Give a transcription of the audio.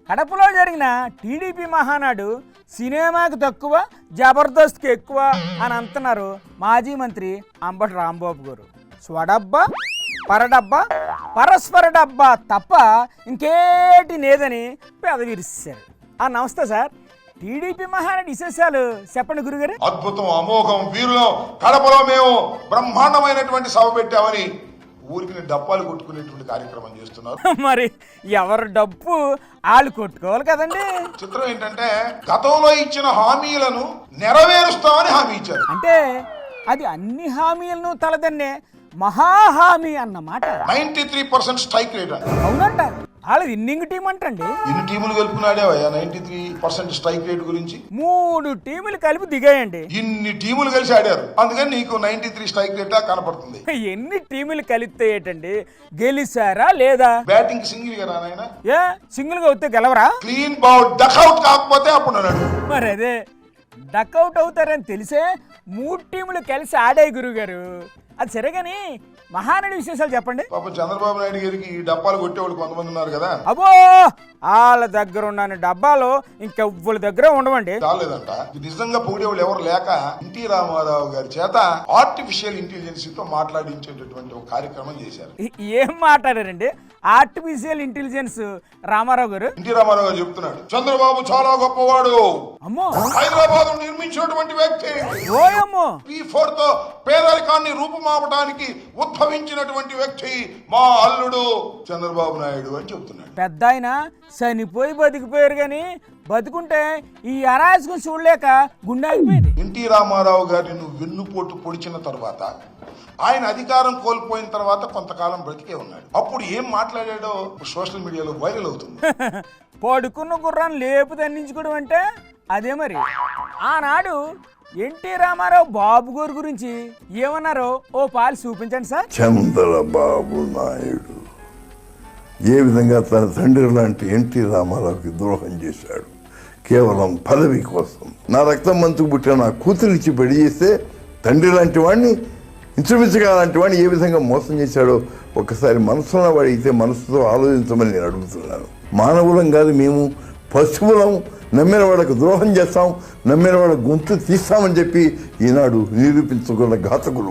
కడపలో జరిగిన టీడీపీ మహానాడు సినిమాకి తక్కువ జబర్దస్త్కి ఎక్కువ అని అంటున్నారు మాజీ మంత్రి అంబటి రాంబాబు గారు. స్వడబ్బా పరడబ్బా పరస్పర డబ్బా తప్ప ఇంకేటి లేదని పెదవిరిశారు. నమస్తే సార్, టీడీపీ మహానాడు విశేషాలు చెప్పండి గురుగారు. అద్భుతం, అమోఘం, వీరులో కడపలో మేము బ్రహ్మాండమైనటువంటి సభ పెట్టామని ఊరికి డప్పాలు కొట్టుకునేటువంటి కార్యక్రమం చేస్తున్నారు. మరి ఎవరు డప్పు వాళ్ళు కొట్టుకోవాలి కదండి. చిత్రం ఏంటంటే గతంలో ఇచ్చిన హామీలను నెరవేరుస్తామని హామీ ఇచ్చారు. అంటే అది అన్ని హామీలను తలదన్నే మహాహామీ అన్నమాట. 93% స్ట్రైక్ రేట్ అండి. అవునంట, వాళ్ళది ఇన్నింగ్ టీం అంటండి. ఎన్ని టీములు కలుపుకున్నాడే 93% స్ట్రైక్ రేట్ గురించి? 3 టీములు కలిపి దిగాయండి. ఇన్ని టీములు కలిసి ఆడారు, అందుకని నీకు 93 స్ట్రైక్ రేట్ కనపడుతుంది. ఎన్ని టీములు కలిపితే ఏంటండి, గెలిచారా లేదా? బ్యాటింగ్ సింగిల్ గా రానాయన, ఏ సింగిల్ గా వస్తే గెలవరా? క్లీన్ బౌల్ డక్అవుట్ కాకపోతే అప్పుడు అన్నాడు. మరి అదే డక్అవుట్ అవుతారని తెలిసే 3 టీములు కలిసి ఆడాయి గురుగారు. అది సరే కానీ మహానాడు విశేషాలు చెప్పండి. పాపం చంద్రబాబు నాయుడు గారికి ఈ డబ్బాలు కొట్టేవాళ్ళు కొంతమంది ఉన్నారు కదా. అబ్బో, వాళ్ళ దగ్గర ఉన్న డబ్బాలు ఇంకెవ్వరి దగ్గర ఉండవండి. చాలేదంట. నిజంగా పొగిడేవాళ్ళు ఎవరు లేక ఎన్టీ రామారావు గారి చేత ఆర్టిఫిషియల్ ఇంటెలిజెన్స్ తో మాట్లాడించేటటువంటి ఒక కార్యక్రమం చేశారు. ఏం మాట్లాడారండి ఆర్టిఫిషియల్ ఇంటెలిజెన్స్? రామారావు గారు, ఎన్టీ రామారావు గారు చెప్తున్నాడు, చంద్రబాబు చాలా గొప్పవాడు, అమ్మో హైదరాబాద్ నిర్మించినటువంటి వ్యక్తి, ఓయమ్మో P4 తో పేదరికాన్ని రూపుమాపడానికి ఉద్భవించినటువంటి వ్యక్తి మా అల్లుడు చంద్రబాబు నాయుడు అని చెప్తున్నాడు. పెద్ద ఆయన చనిపోయి బతికిపోయారు కానీ బతుకుంటే ఈ అరాజకం చూడలేక గుండె ఆగిపోయింది. ఎన్టీ రామారావు గారిని నువ్వు వెన్నుపోటు పొడిచిన తర్వాత, ఆయన అధికారం కోల్పోయిన తర్వాత కొంతకాలం బ్రతికే ఉన్నాడు. అప్పుడు ఏం మాట్లాడాడో సోషల్ మీడియాలో వైరల్ అవుతుంది. పడుకున్న గుర్రాన్ని లేపు దండించుకోవడం అంటే అదే. మరి ఆనాడు ఎన్టీ రామారావు బాబు గారి గురించి ఏమన్నారో ఓ పాలు చూపించండి సార్. చంద్రబాబు నాయుడు ఏ విధంగా తన తండ్రి లాంటి ఎన్టీ రామారావుకి ద్రోహం చేశాడు కేవలం పదవి కోసం. నా రక్తం మంచుకు పుట్టిన నా కూతురిచ్చి పెళ్లి చేస్తే తండ్రి లాంటి వాడిని, ఇంచుమించుగా లాంటి వాడిని ఏ విధంగా మోసం చేశాడో ఒక్కసారి మనసులో వాడితే మనసుతో ఆలోచించమని నేను అడుగుతున్నాను. మానవులం కాదు మేము, పశువులం. నమ్మిన వాళ్ళకు ద్రోహం చేస్తాం, నమ్మిన వాళ్ళ గొంతు తీస్తామని చెప్పి ఈనాడు నిరూపించుకున్న ఘాతకులు.